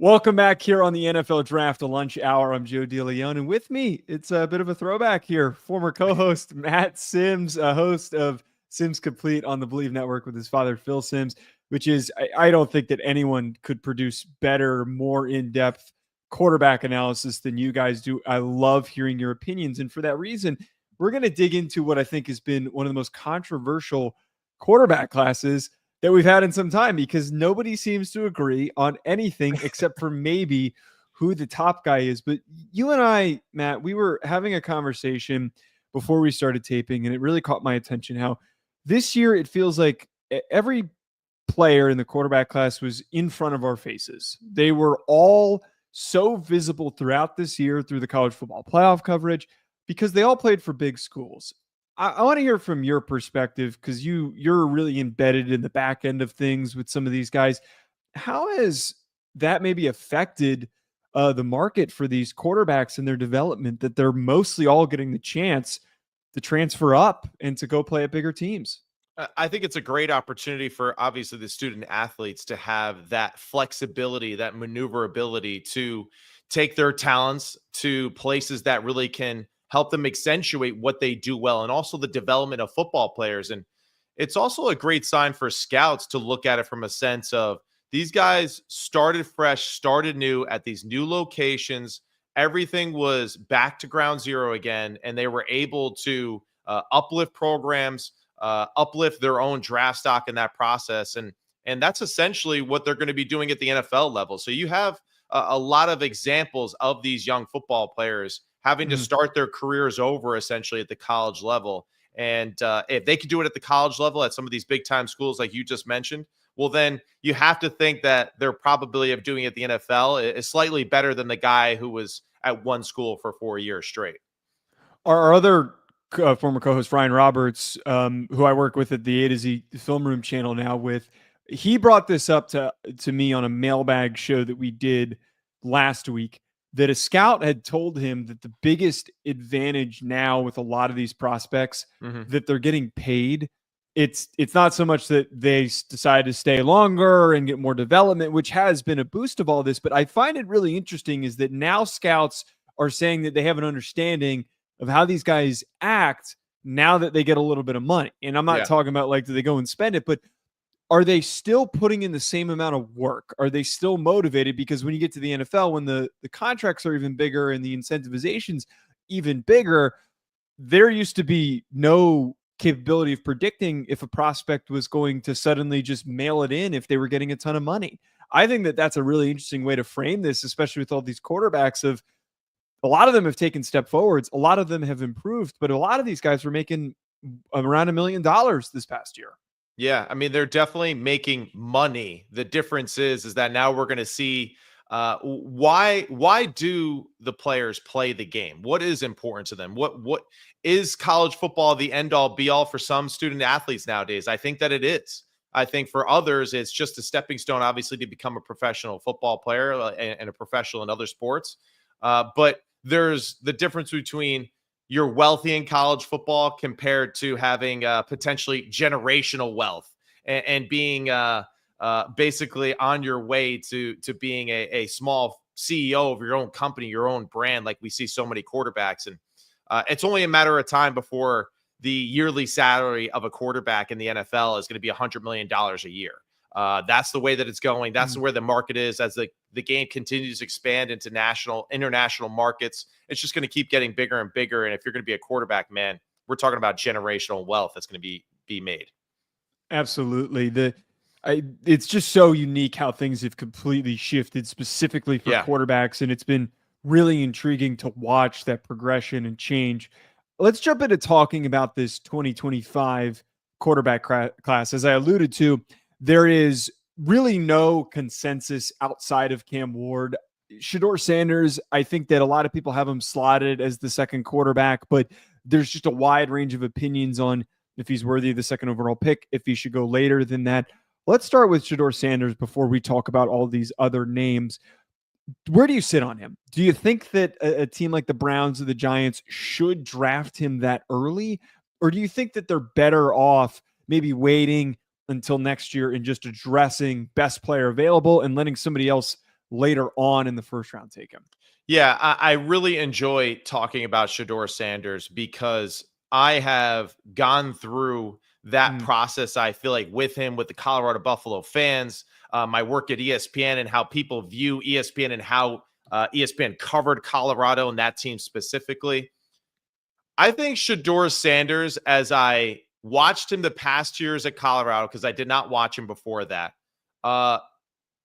Welcome back here on the NFL Draft, a lunch hour. I'm Joe Deleone, and with me, it's a bit of a throwback here. Former co-host Matt Sims, a host of Sims Complete on the Bleav Network with his father, Phil Sims, which is, I don't think that anyone could produce better, more in-depth quarterback analysis than you guys do. I love hearing your opinions, and for that reason, we're going to dig into what I think has been one of the most controversial quarterback classes that we've had in some time, because nobody seems to agree on anything except for maybe who the top guy is. But you and I, Matt, we were having a conversation before we started taping, and it really caught my attention how this year it feels like every player in the quarterback class was in front of our faces. They were all so visible throughout this year through the college football playoff coverage because they all played for big schools. I want to hear from your perspective, because you're really embedded in the back end of things with some of these guys. How has that maybe affected the market for these quarterbacks and their development, that they're mostly all getting the chance to transfer up and to go play at bigger teams? I think it's a great opportunity for obviously the student athletes to have that flexibility, that maneuverability to take their talents to places that really can help them accentuate what they do well, and also the development of football players. And it's also a great sign for scouts to look at it from a sense of these guys started fresh, started new at these new locations. Everything was back to ground zero again, and they were able to uplift programs, uplift their own draft stock in that process. And that's essentially what they're going to be doing at the NFL level. So you have a lot of examples of these young football players having to start their careers over essentially at the college level. And if they could do it at the college level at some of these big time schools like you just mentioned, well, then you have to think that their probability of doing it at the NFL is slightly better than the guy who was at one school for 4 years straight. Our other former co-host Ryan Roberts, who I work with at the A to Z Film Room channel now, with he brought this up to me on a mailbag show that we did last week, that a scout had told him that the biggest advantage now with a lot of these prospects that they're getting paid. It's not so much that they decide to stay longer and get more development, which has been a boost of all this. But I find it really interesting is that now scouts are saying that they have an understanding of how these guys act now that they get a little bit of money. And I'm not talking about like, do they go and spend it, but are they still putting in the same amount of work? Are they still motivated? Because when you get to the NFL, when the contracts are even bigger and the incentivization's even bigger, there used to be no capability of predicting if a prospect was going to suddenly just mail it in if they were getting a ton of money. I think that that's a really interesting way to frame this, especially with all these quarterbacks. Of a lot of them have taken step forwards. A lot of them have improved, but a lot of these guys were making around $1 million this past year. Yeah, I mean, they're definitely making money. The difference is that now we're going to see why do the players play the game? What is important to them? What is college football the end all be all for some student athletes nowadays? I think that it is. I think for others, it's just a stepping stone, obviously, to become a professional football player and a professional in other sports. But there's the difference between you're wealthy in college football compared to having potentially generational wealth and being basically on your way to being a small CEO of your own company, your own brand, like we see so many quarterbacks. And it's only a matter of time before the yearly salary of a quarterback in the NFL is going to be $100 million a year. That's the way that it's going. That's where the market is as the game continues to expand into international markets. It's just going to keep getting bigger and bigger. And if you're going to be a quarterback, man, we're talking about generational wealth that's going to be made. Absolutely. It's just so unique how things have completely shifted specifically for quarterbacks. And it's been really intriguing to watch that progression and change. Let's jump into talking about this 2025 quarterback class. As I alluded to, there is really no consensus outside of Cam Ward. Shedeur Sanders, I think that a lot of people have him slotted as the second quarterback, but there's just a wide range of opinions on if he's worthy of the second overall pick, if he should go later than that. Let's start with Shedeur Sanders before we talk about all these other names. Where do you sit on him? Do you think that a team like the Browns or the Giants should draft him that early? Or do you think that they're better off maybe waiting until next year and just addressing best player available and letting somebody else later on in the first round take him. Yeah, I really enjoy talking about Shedeur Sanders because I have gone through that Mm, process. I feel like with him, with the Colorado Buffalo fans, my work at ESPN and how people view ESPN and how ESPN covered Colorado and that team specifically. I think Shedeur Sanders, as I watched him the past years at Colorado, because I did not watch him before that, uh,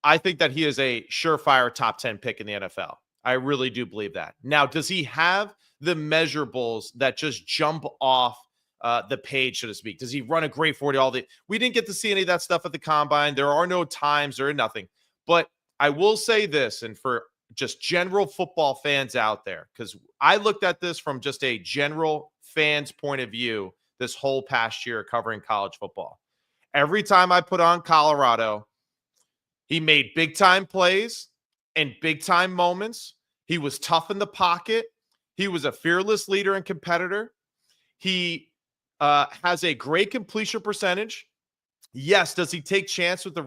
I think that he is a surefire top 10 pick in the NFL. I really do Bleav that. Now, does he have the measurables that just jump off the page, so to speak? Does he run a great 40? We didn't get to see any of that stuff at the combine. There are no times, there are nothing. But I will say this, and for just general football fans out there, because I looked at this from just a general fan's point of view this whole past year covering college football. Every time I put on Colorado, he made big time plays and big time moments. He was tough in the pocket. He was a fearless leader and competitor. He has a great completion percentage. Yes, does he take chance with the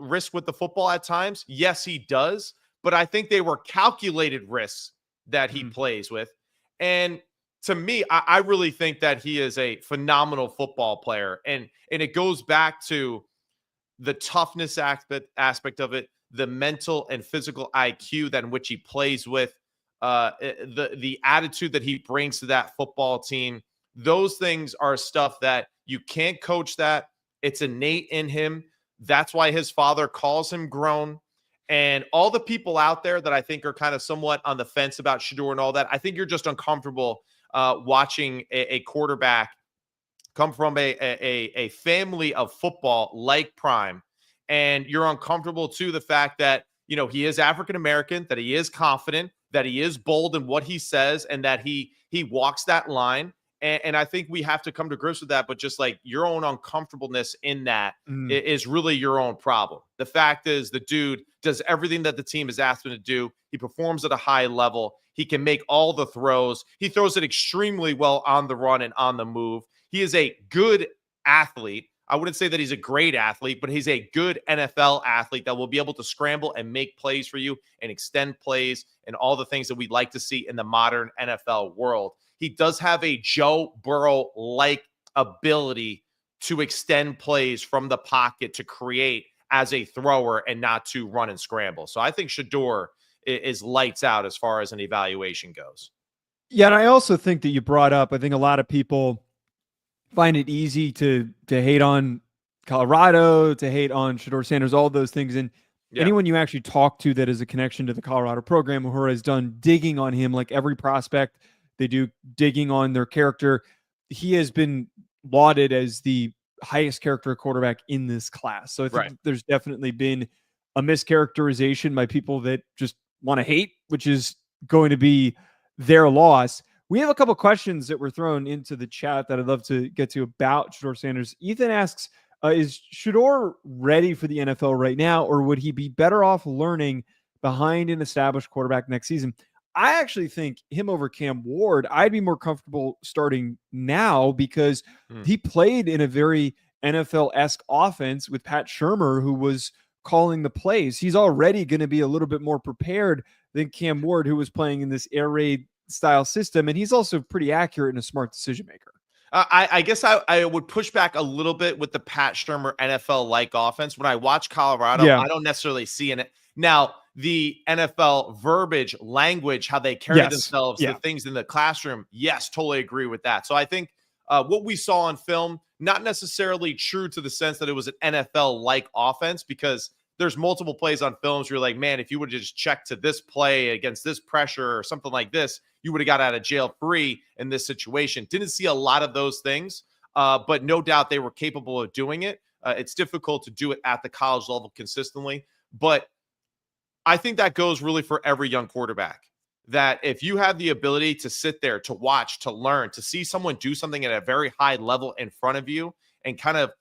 risk with the football at times? Yes, he does. But I think they were calculated risks that he plays with. And to me, I really think that he is a phenomenal football player. And it goes back to the toughness aspect of it, the mental and physical IQ that in which he plays with, the attitude that he brings to that football team. Those things are stuff that you can't coach. That it's innate in him. That's why his father calls him grown. And all the people out there that I think are kind of somewhat on the fence about Shedeur and all that, I think you're just uncomfortable watching a quarterback come from a family of football like Prime, and you're uncomfortable to the fact that he is African American, that he is confident, that he is bold in what he says, and that he walks that line. And I think we have to come to grips with that. But just like your own uncomfortableness in that mm. is really your own problem. The fact is, the dude does everything that the team has asked him to do. He performs at a high level. He can make all the throws. He throws it extremely well on the run and on the move. He is a good athlete. I wouldn't say that he's a great athlete, but he's a good NFL athlete that will be able to scramble and make plays for you and extend plays and all the things that we'd like to see in the modern NFL world. He does have a Joe Burrow-like ability to extend plays from the pocket to create as a thrower and not to run and scramble. So I think Shedeur is lights out as far as an evaluation goes. Yeah, and I also think that you brought up, I think a lot of people find it easy to hate on Colorado, to hate on Shedeur Sanders, all those things. And anyone you actually talk to that is a connection to the Colorado program or has done digging on him, like every prospect, they do digging on their character. He has been lauded as the highest character quarterback in this class. So I think there's definitely been a mischaracterization by people that just want to hate, which is going to be their loss. We have a couple questions that were thrown into the chat that I'd love to get to about Shedeur Sanders. Ethan asks, is Shedeur ready for the NFL right now, or would he be better off learning behind an established quarterback next season? I actually think him over Cam Ward, I'd be more comfortable starting now because he played in a very NFL-esque offense with Pat Shurmur, who was calling the plays. He's already going to be a little bit more prepared than Cam Ward, who was playing in this air raid style system. And he's also pretty accurate and a smart decision maker. I guess I would push back a little bit with the Pat Shurmur NFL-like offense. When I watch Colorado, I don't necessarily see in it. Now, the NFL verbiage, language, how they carry themselves, the things in the classroom, yes, totally agree with that. So I think what we saw on film, not necessarily true to the sense that it was an NFL-like offense, because there's multiple plays on films where you're like, man, if you would have just checked to this play against this pressure or something like this, you would have got out of jail free in this situation. Didn't see a lot of those things, but no doubt they were capable of doing it. It's difficult to do it at the college level consistently, but I think that goes really for every young quarterback, that if you have the ability to sit there, to watch, to learn, to see someone do something at a very high level in front of you and kind of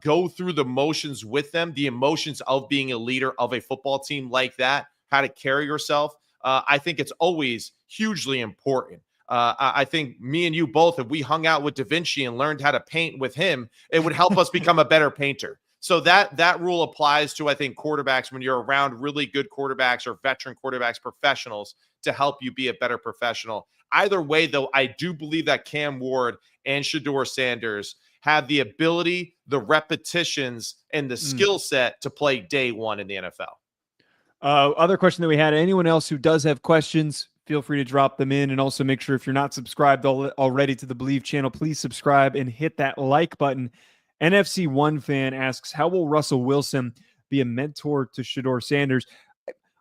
go through the motions with them, the emotions of being a leader of a football team like that, how to carry yourself, I think it's always hugely important. I think me and you both, if we hung out with Da Vinci and learned how to paint with him, it would help us become a better painter. So that rule applies to, I think, quarterbacks when you're around really good quarterbacks or veteran quarterbacks, professionals, to help you be a better professional. Either way, though, I do Bleav that Cam Ward and Shedeur Sanders have the ability, the repetitions, and the skill set to play day one in the NFL. Other question that we had, anyone else who does have questions, feel free to drop them in. And also make sure if you're not subscribed already to the Bleav channel, please subscribe and hit that like button. NFC One fan asks, how will Russell Wilson be a mentor to Shedeur Sanders?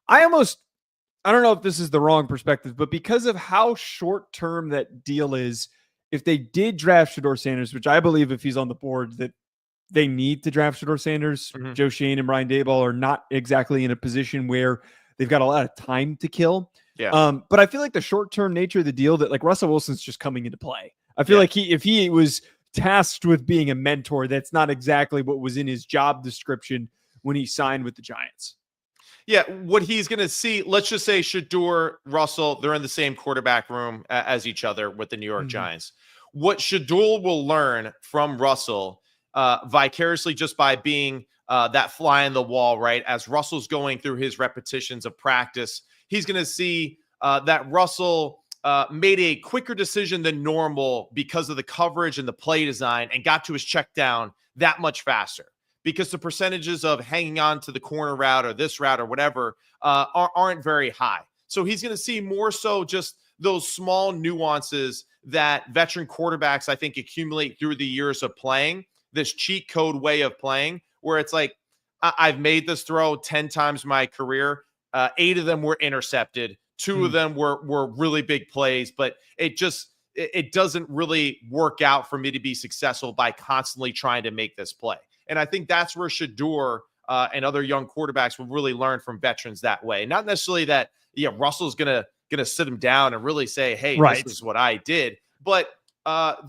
I don't know if this is the wrong perspective, but because of how short term that deal is, if they did draft Shedeur Sanders, which I Bleav if he's on the board that they need to draft Shedeur Sanders, Joe Schoen and Brian Daboll are not exactly in a position where they've got a lot of time to kill. Yeah. But I feel like the short term nature of the deal that like Russell Wilson's just coming into play. I feel like if he was tasked with being a mentor, that's not exactly what was in his job description when he signed with the Giants. Yeah, what he's going to see, let's just say Shedeur, Russell, they're in the same quarterback room as each other with the New York Giants. What Shedeur will learn from Russell vicariously just by being that fly in the wall, right? As Russell's going through his repetitions of practice, he's going to see that Russell made a quicker decision than normal because of the coverage and the play design and got to his check down that much faster. Because the percentages of hanging on to the corner route or this route or whatever aren't very high. So he's going to see more so just those small nuances that veteran quarterbacks, I think, accumulate through the years of playing, this cheat code way of playing, where it's like, I've made this throw 10 times my career. 8 of them were intercepted. 2 of them were really big plays, but it doesn't really work out for me to be successful by constantly trying to make this play. And I think that's where Shedeur and other young quarterbacks will really learn from veterans that way. Not necessarily that, Russell's gonna sit him down and really say, hey, This is what I did. But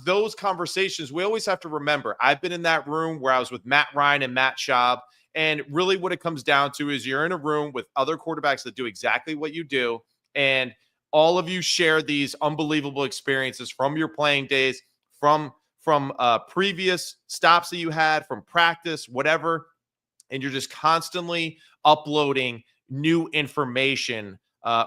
those conversations, we always have to remember, I've been in that room where I was with Matt Ryan and Matt Schaub. And really what it comes down to is you're in a room with other quarterbacks that do exactly what you do. And all of you share these unbelievable experiences from your playing days, from previous stops that you had, from practice, whatever. And you're just constantly uploading new information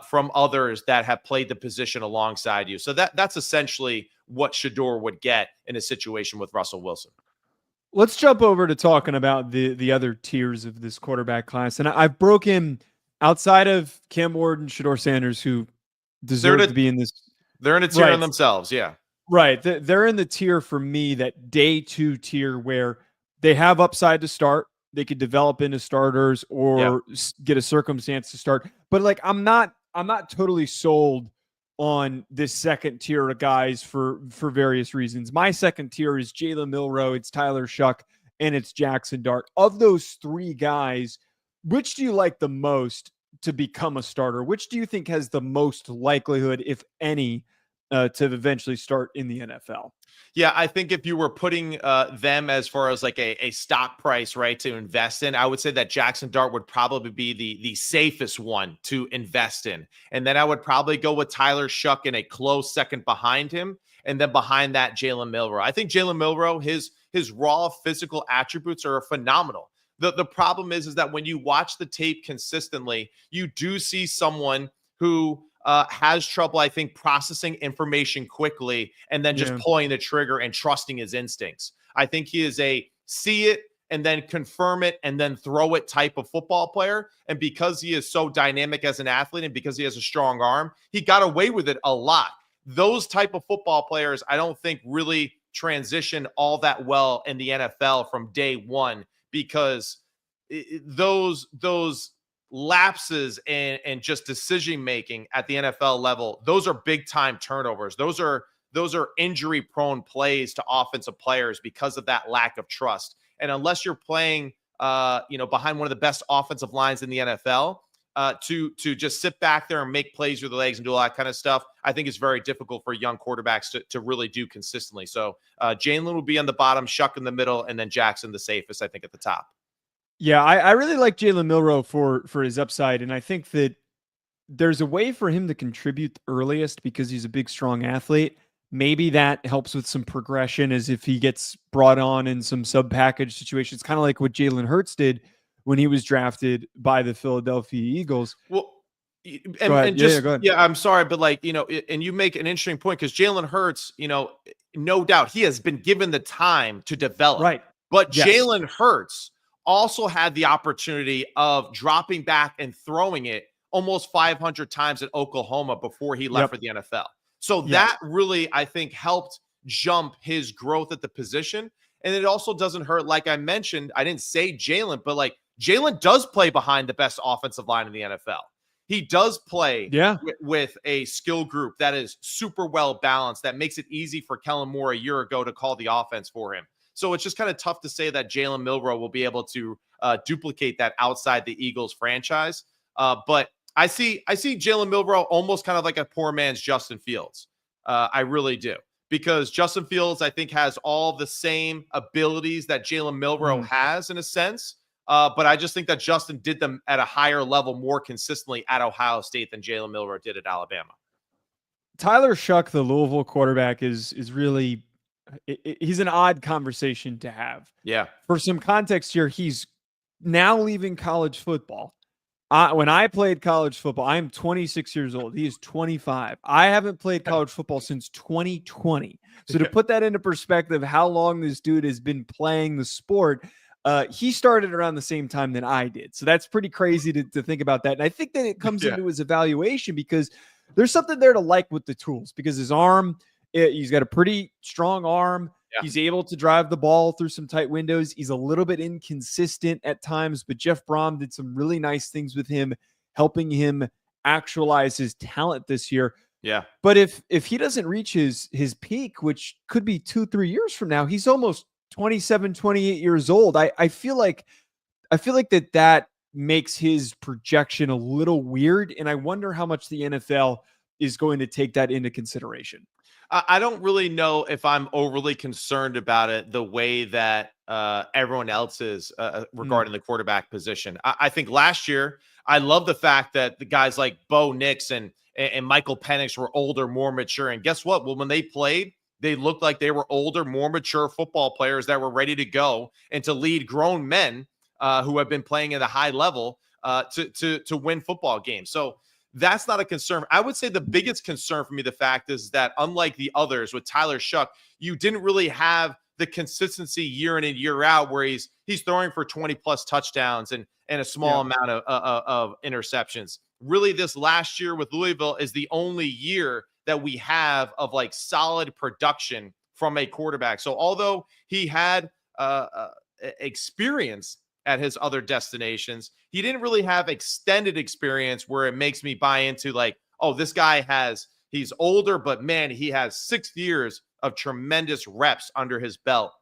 from others that have played the position alongside you. So that's essentially what Shedeur would get in a situation with Russell Wilson. Let's jump over to talking about the other tiers of this quarterback class. And I've broken outside of Cam Ward and Shedeur Sanders, who deserve to be in this. They're in a tier in themselves. Yeah. Right. They're in the tier for me, that day 2 tier where they have upside to start. They could develop into starters or get a circumstance to start. But like, I'm not totally sold on this second tier of guys for various reasons. My second tier is Jalen Milroe, it's Tyler Shuck, and it's Jackson Dart. Of those 3 guys, which do you like the most to become a starter? Which do you think has the most likelihood, if any, to eventually start in the NFL? Yeah, I think if you were putting them as far as like a stock price, right, to invest in, I would say that Jackson Dart would probably be the safest one to invest in. And then I would probably go with Tyler Shuck in a close second behind him. And then behind that, Jalen Milroe. I think Jalen Milroe, his raw physical attributes are phenomenal. The problem is that when you watch the tape consistently, you do see someone who has trouble, I think, processing information quickly and then just pulling the trigger and trusting his instincts. I think he is a see it and then confirm it and then throw it type of football player. And because he is so dynamic as an athlete and because he has a strong arm, he got away with it a lot. Those type of football players, I don't think really transition all that well in the NFL from day one, because those lapses and just decision making at the NFL level, those are big time turnovers. Those are injury prone plays to offensive players because of that lack of trust. And unless you're playing behind one of the best offensive lines in the NFL, to just sit back there and make plays with the legs and do all that kind of stuff, I think it's very difficult for young quarterbacks to really do consistently. So Jalen will be on the bottom, Shuck in the middle, and then Jackson the safest, I think, at the top. Yeah, I really like Jalen Milroe for his upside, and I think that there's a way for him to contribute earliest because he's a big, strong athlete. Maybe that helps with some progression as if he gets brought on in some sub package situations, kind of like what Jalen Hurts did when he was drafted by the Philadelphia Eagles. Well, Go ahead. and Yeah, just go ahead. yeah, I'm sorry, but like and you make an interesting point because Jalen Hurts, no doubt he has been given the time to develop, Right. but Yes. Jalen Hurts also had the opportunity of dropping back and throwing it almost 500 times at Oklahoma before he left Yep. for the NFL. So Yes. that really, I think, helped jump his growth at the position. And it also doesn't hurt, like I mentioned, I didn't say Jalen, but like Jalen does play behind the best offensive line in the NFL. He does play Yeah. with a skill group that is super well balanced, that makes it easy for Kellen Moore a year ago to call the offense for him. So it's just kind of tough to say that Jalen Milroe will be able to duplicate that outside the Eagles franchise. But I see Jalen Milroe almost kind of like a poor man's Justin Fields. I really do. Because Justin Fields, I think, has all the same abilities that Jalen Milroe has in a sense. But I just think that Justin did them at a higher level more consistently at Ohio State than Jalen Milroe did at Alabama. Tyler Shuck, the Louisville quarterback, is really he's an odd conversation to have. Yeah. For some context here, he's now leaving college football. When I played college football, I am 26 years old. He is 25. I haven't played college football since 2020. So to put that into perspective, how long this dude has been playing the sport, he started around the same time that I did. So that's pretty crazy to think about that. And I think that it comes into his evaluation because there's something there to like with the tools because his arm, he's got a pretty strong arm. Yeah. He's able to drive the ball through some tight windows. He's a little bit inconsistent at times, but Jeff Brom did some really nice things with him, helping him actualize his talent this year. Yeah. But if he doesn't reach his peak, which could be 2-3 years from now, he's almost 27, 28 years old. I feel like that makes his projection a little weird. And I wonder how much the NFL is going to take that into consideration. I don't really know if I'm overly concerned about it the way that everyone else is regarding the quarterback position. I think last year, I love the fact that the guys like Bo Nix and Michael Penix were older, more mature. And guess what? Well, when they played, they looked like they were older, more mature football players that were ready to go and to lead grown men who have been playing at a high level to win football games. So that's not a concern. I would say the biggest concern for me, the fact is that unlike the others with Tyler Shuck, you didn't really have the consistency year in and year out where he's throwing for 20 plus touchdowns and a small amount of interceptions. Really, this last year with Louisville is the only year that we have of like solid production from a quarterback. So although he had experience at his other destinations, he didn't really have extended experience where it makes me buy into like, oh, this guy he's older, but man, he has 6 years of tremendous reps under his belt.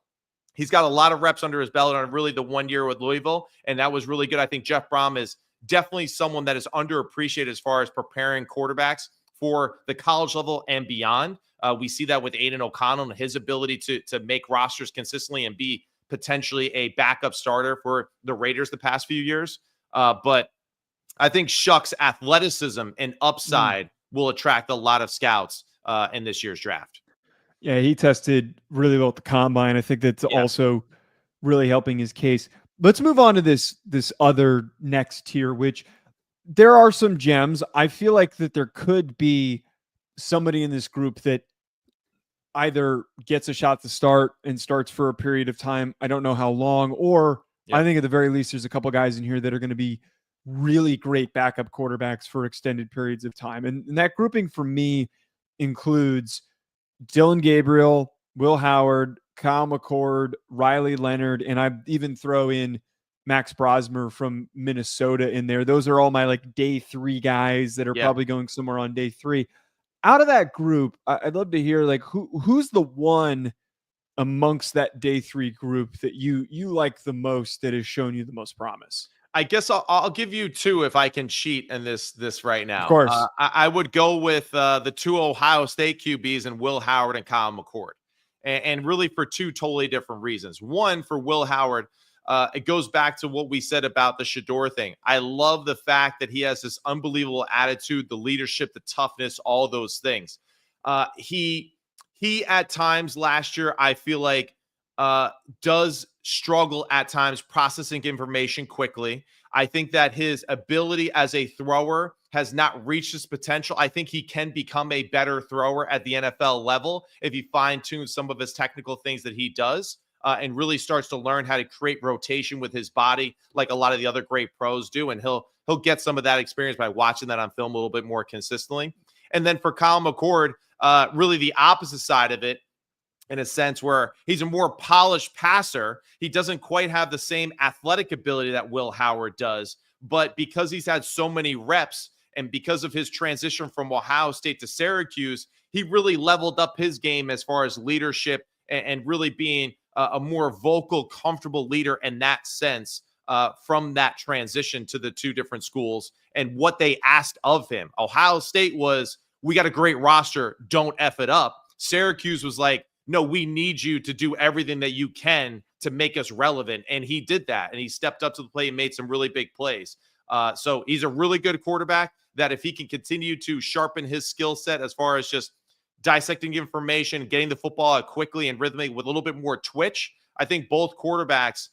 He's got a lot of reps under his belt on really the 1 year with Louisville, and that was really good. I think Jeff Brom is definitely someone that is underappreciated as far as preparing quarterbacks for the college level and beyond. We see that with Aiden O'Connell and his ability to make rosters consistently and be potentially a backup starter for the Raiders the past few years. But I think Shuck's athleticism and upside will attract a lot of scouts in this year's draft. Yeah, he tested really well at the combine. I think that's also really helping his case. Let's move on to this other next tier, which there are some gems. I feel like that there could be somebody in this group that either gets a shot to start and starts for a period of time. I don't know how long, or I think at the very least, there's a couple guys in here that are going to be really great backup quarterbacks for extended periods of time. And that grouping for me includes Dylan Gabriel, Will Howard, Kyle McCord, Riley Leonard, and I even throw in Max Brosmer from Minnesota in there. Those are all my like day 3 guys that are probably going somewhere on day 3. Out of that group, I'd love to hear like who's the one amongst that day 3 group that you like the most that has shown you the most promise. I guess I'll give you 2 if I can cheat in this right now. Of course. I would go with the 2 Ohio State QBs and Will Howard and Kyle McCord. And really for 2 totally different reasons. One, for Will Howard, it goes back to what we said about the Shedeur thing. I love the fact that he has this unbelievable attitude, the leadership, the toughness, all those things. He he at times last year, I feel like, does struggle at times processing information quickly. I think that his ability as a thrower has not reached his potential. I think he can become a better thrower at the NFL level if he fine tunes some of his technical things that he does. And really starts to learn how to create rotation with his body, like a lot of the other great pros do, and he'll get some of that experience by watching that on film a little bit more consistently. And then for Kyle McCord, really the opposite side of it, in a sense where he's a more polished passer. He doesn't quite have the same athletic ability that Will Howard does, but because he's had so many reps and because of his transition from Ohio State to Syracuse, he really leveled up his game as far as leadership and really being a more vocal, comfortable leader in that sense from that transition to the two different schools and what they asked of him. Ohio State was, we got a great roster, don't F it up. Syracuse was like, no, we need you to do everything that you can to make us relevant. And he did that. And he stepped up to the plate and made some really big plays. So he's a really good quarterback that if he can continue to sharpen his skill set as far as just dissecting information, getting the football out quickly and rhythmic with a little bit more twitch, I think both quarterbacks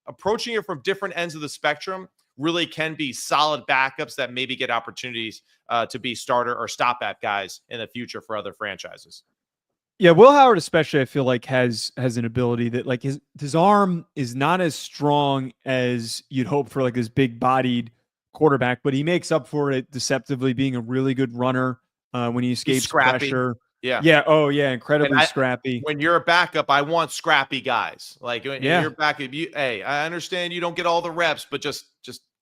approaching it from different ends of the spectrum really can be solid backups that maybe get opportunities to be starter or stop at guys in the future for other franchises. Yeah, Will Howard especially, I feel like has an ability that like his arm is not as strong as you'd hope for like this big bodied quarterback, but he makes up for it deceptively being a really good runner when he escapes pressure. Yeah. Yeah. Oh yeah. Incredibly scrappy. When you're a backup, I want scrappy guys. Like when you're backup, hey, I understand you don't get all the reps, but just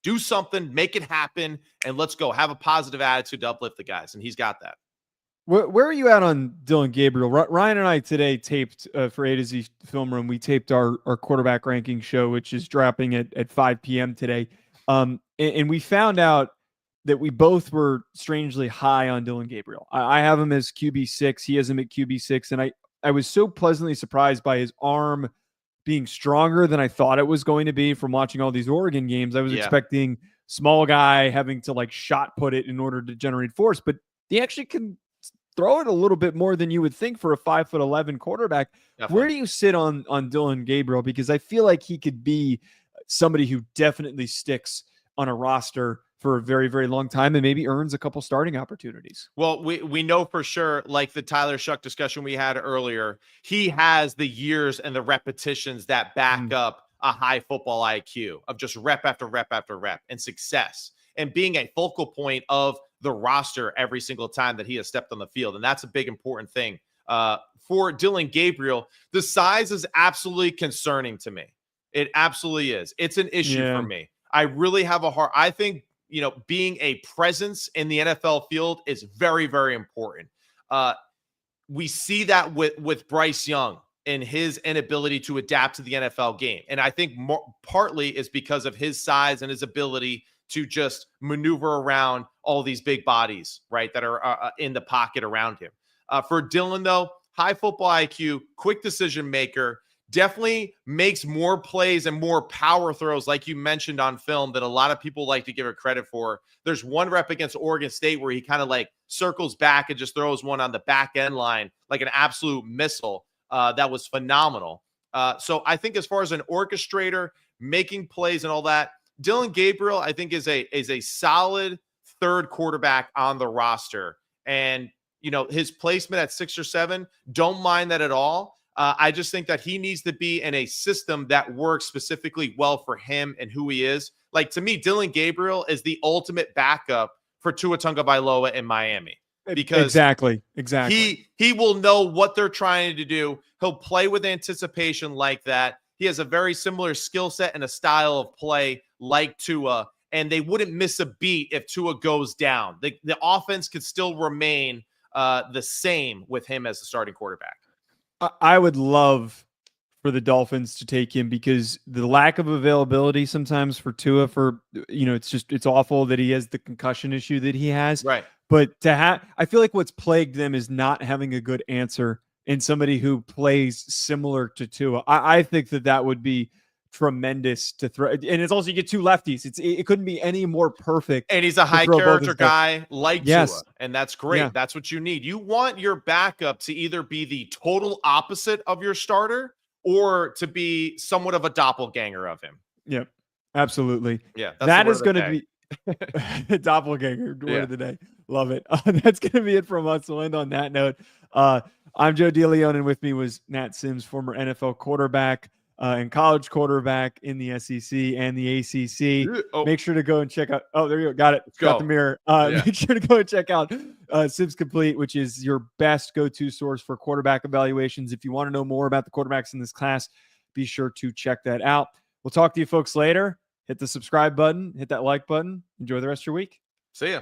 do something, make it happen, and let's go. Have a positive attitude to uplift the guys. And he's got that. Where are you at on Dillon Gabriel? Ryan and I today taped for A to Z Film Room. We taped our quarterback ranking show, which is dropping at 5 p.m. today. And we found out that we both were strangely high on Dillon Gabriel. I have him as QB6. He has him at QB6. And I was so pleasantly surprised by his arm being stronger than I thought it was going to be from watching all these Oregon games. I was expecting small guy having to like shot put it in order to generate force, but he actually can throw it a little bit more than you would think for a 5'11" quarterback. Definitely. Where do you sit on Dillon Gabriel? Because I feel like he could be somebody who definitely sticks on a roster for a very, very long time and maybe earns a couple starting opportunities. Well, we know for sure, like the Tyler Shuck discussion we had earlier, he has the years and the repetitions that back up a high football IQ of just rep after rep after rep and success and being a focal point of the roster every single time that he has stepped on the field. And that's a big, important thing. For Dillon Gabriel, the size is absolutely concerning to me. It absolutely is. It's an issue for me. I really have I think, being a presence in the NFL field is very, very important. We see that with Bryce Young and his inability to adapt to the NFL game. And I think partly is because of his size and his ability to just maneuver around all these big bodies, right, that are in the pocket around him. For Dillon, though, high football IQ, quick decision maker, definitely makes more plays and more power throws, like you mentioned on film, that a lot of people like to give it credit for. There's one rep against Oregon State where he kind of like circles back and just throws one on the back end line, like an absolute missile. That was phenomenal. So I think as far as an orchestrator, making plays and all that, Dillon Gabriel, I think, is a solid third quarterback on the roster. And, his placement at 6 or 7, don't mind that at all. I just think that he needs to be in a system that works specifically well for him and who he is. Like, to me, Dillon Gabriel is the ultimate backup for Tua Tagovailoa in Miami. Because exactly. He will know what they're trying to do. He'll play with anticipation like that. He has a very similar skill set and a style of play like Tua, and they wouldn't miss a beat if Tua goes down. The offense could still remain the same with him as the starting quarterback. I would love for the Dolphins to take him because the lack of availability sometimes for Tua, it's awful that he has the concussion issue that he has. Right. But I feel like what's plagued them is not having a good answer in somebody who plays similar to Tua. I think that would be tremendous to throw. And it's also, you get 2 lefties. It couldn't be any more perfect. And he's a high character guy like Tua, and that's great. Yeah. That's what you need. You want your backup to either be the total opposite of your starter or to be somewhat of a doppelganger of him. Yep, absolutely. Yeah, that is going to be doppelganger word of the day. Love it. That's going to be it from us. We'll end on that note. I'm Joe Deleone, and with me was Matt Sims, former NFL quarterback and college quarterback in the SEC and the ACC. Make sure to go and check out. Oh, there you go. Got it. Got the mirror. Make sure to go and check out Sims Complete, which is your best go-to source for quarterback evaluations. If you want to know more about the quarterbacks in this class, be sure to check that out. We'll talk to you folks later. Hit the subscribe button. Hit that like button. Enjoy the rest of your week. See ya.